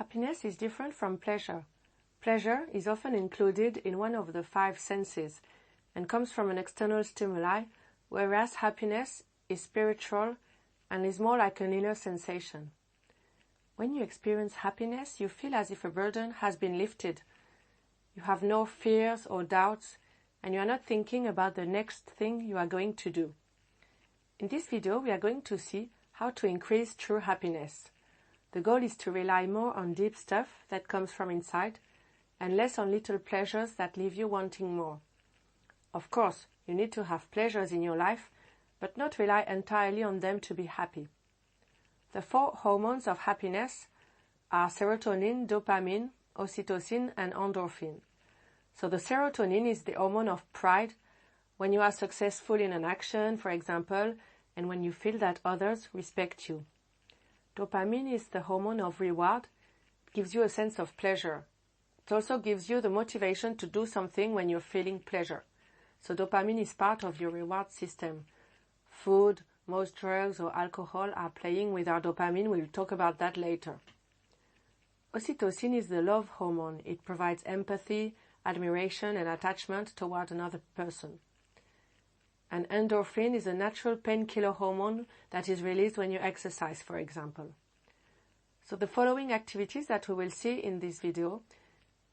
Happiness is different from pleasure. Pleasure is often included in one of the five senses and comes from an external stimuli, whereas happiness is spiritual and is more like an inner sensation. When you experience happiness, you feel as if a burden has been lifted. You have no fears or doubts, and you are not thinking about the next thing you are going to do. In this video, we are going to see how to increase true happiness. The goal is to rely more on deep stuff that comes from inside and less on little pleasures that leave you wanting more. Of course, you need to have pleasures in your life, but not rely entirely on them to be happy. The four hormones of happiness are serotonin, dopamine, oxytocin, and endorphin. So the serotonin is the hormone of pride when you are successful in an action, for example, and when you feel that others respect you. Dopamine is the hormone of reward. It gives you a sense of pleasure. It also gives you the motivation to do something when you're feeling pleasure. So dopamine is part of your reward system. Food, most drugs or alcohol are playing with our dopamine. We'll talk about that later. Oxytocin is the love hormone. It provides empathy, admiration, and attachment toward another person. And endorphin is a natural painkiller hormone that is released when you exercise, for example. So the following activities that we will see in this video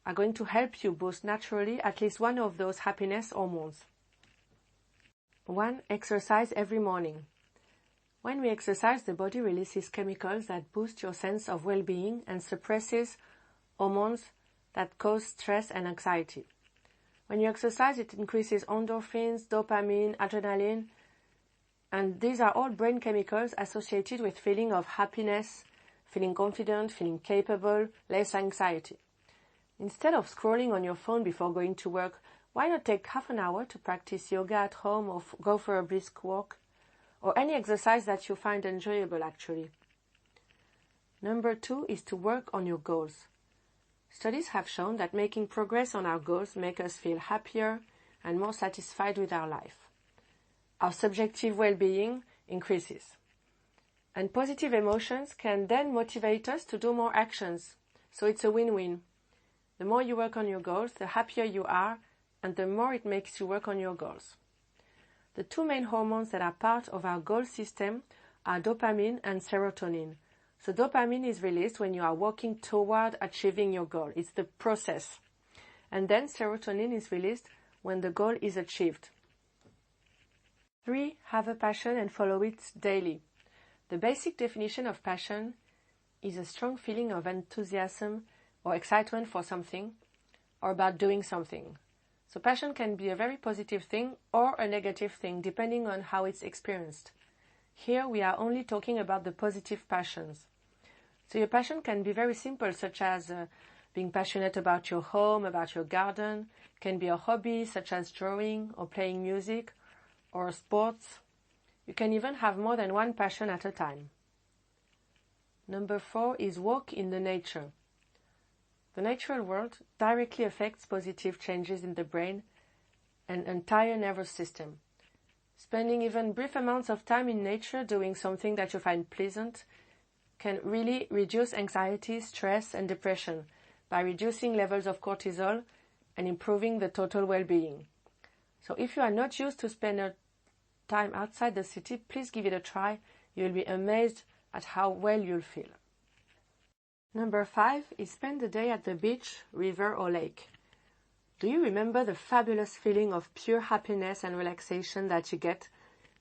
are going to help you boost naturally at least one of those happiness hormones. 1. Exercise every morning. When we exercise, the body releases chemicals that boost your sense of well-being and suppresses hormones that cause stress and anxiety. When you exercise, it increases endorphins, dopamine, adrenaline, and these are all brain chemicals associated with feeling of happiness, feeling confident, feeling capable, less anxiety. Instead of scrolling on your phone before going to work, why not take half an hour to practice yoga at home or go for a brisk walk? Or any exercise that you find enjoyable, actually. Number 2 is to work on your goals. Studies have shown that making progress on our goals make us feel happier and more satisfied with our life. Our subjective well-being increases. And positive emotions can then motivate us to do more actions. So it's a win-win. The more you work on your goals, the happier you are, and the more it makes you work on your goals. The two main hormones that are part of our goal system are dopamine and serotonin. So dopamine is released when you are working toward achieving your goal. It's the process. And then serotonin is released when the goal is achieved. 3. Have a passion and follow it daily. The basic definition of passion is a strong feeling of enthusiasm or excitement for something or about doing something. So passion can be a very positive thing or a negative thing depending on how it's experienced. Here we are only talking about the positive passions. So your passion can be very simple, such as being passionate about your home, about your garden. It can be a hobby such as drawing or playing music or sports. You can even have more than one passion at a time. Number 4 is walk in the nature. The natural world directly affects positive changes in the brain and entire nervous system. Spending even brief amounts of time in nature doing something that you find pleasant can really reduce anxiety, stress, and depression by reducing levels of cortisol and improving the total well-being. So if you are not used to spend time outside the city, please give it a try. You'll be amazed at how well you'll feel. Number 5 is spend the day at the beach, river, or lake. Do you remember the fabulous feeling of pure happiness and relaxation that you get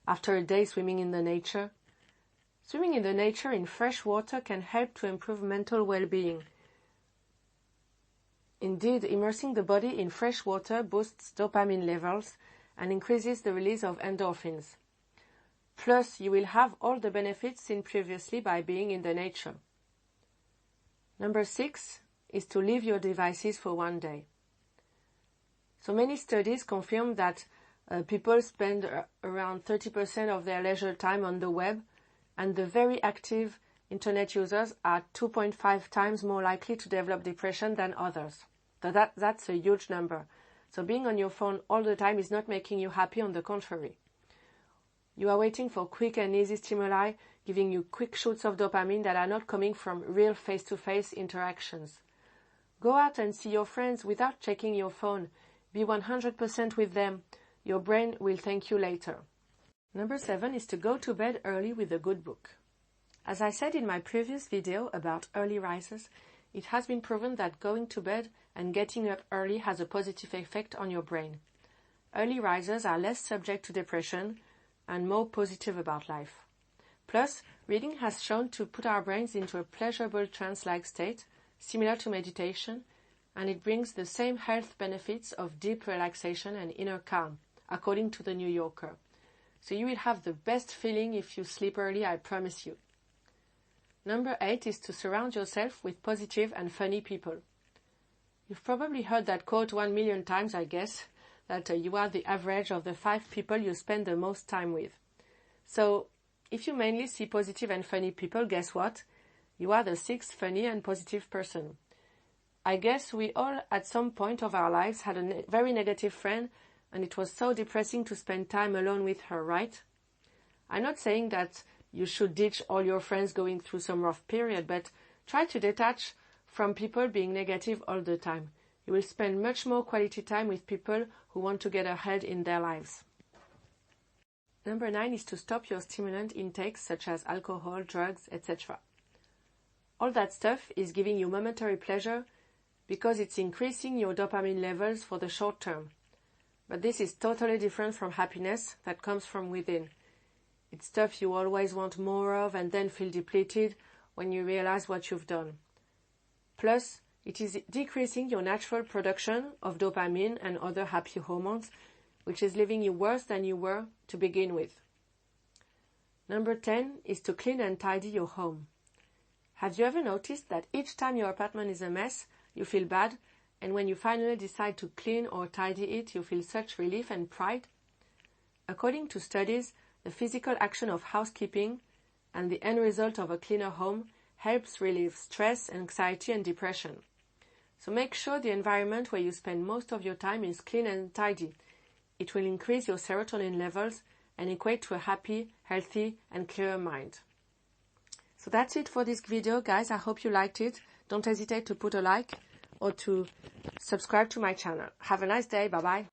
after a day swimming in the nature? Swimming in the nature in fresh water can help to improve mental well-being. Indeed, immersing the body in fresh water boosts dopamine levels and increases the release of endorphins. Plus, you will have all the benefits seen previously by being in the nature. Number 6 is to leave your devices for one day. So many studies confirm that people spend around 30% of their leisure time on the web, and the very active internet users are 2.5 times more likely to develop depression than others. So that's a huge number. So being on your phone all the time is not making you happy, on the contrary. You are waiting for quick and easy stimuli, giving you quick shoots of dopamine that are not coming from real face-to-face interactions. Go out and see your friends without checking your phone. Be 100% with them. Your brain will thank you later. Number 7 is to go to bed early with a good book. As I said in my previous video about early risers, it has been proven that going to bed and getting up early has a positive effect on your brain. Early risers are less subject to depression and more positive about life. Plus, reading has shown to put our brains into a pleasurable trance-like state, similar to meditation, and it brings the same health benefits of deep relaxation and inner calm, according to the New Yorker. So you will have the best feeling if you sleep early, I promise you. Number 8 is to surround yourself with positive and funny people. You've probably heard that quote 1 million times, I guess, that you are the average of the 5 people you spend the most time with. So, if you mainly see positive and funny people, guess what? You are the 6th funny and positive person. I guess we all at some point of our lives had a very negative friend, and it was so depressing to spend time alone with her, right? I'm not saying that you should ditch all your friends going through some rough period, but try to detach from people being negative all the time. You will spend much more quality time with people who want to get ahead in their lives. Number 9 is to stop your stimulant intakes such as alcohol, drugs, etc. All that stuff is giving you momentary pleasure because it's increasing your dopamine levels for the short term. But this is totally different from happiness that comes from within. It's stuff you always want more of and then feel depleted when you realize what you've done. Plus, it is decreasing your natural production of dopamine and other happy hormones, which is leaving you worse than you were to begin with. Number 10 is to clean and tidy your home. Have you ever noticed that each time your apartment is a mess, you feel bad, and when you finally decide to clean or tidy it, you feel such relief and pride? According to studies, the physical action of housekeeping and the end result of a cleaner home helps relieve stress, anxiety, and depression. So make sure the environment where you spend most of your time is clean and tidy. It will increase your serotonin levels and equate to a happy, healthy, and clearer mind. So that's it for this video, guys. I hope you liked it. Don't hesitate to put a like or to subscribe to my channel. Have a nice day. Bye-bye.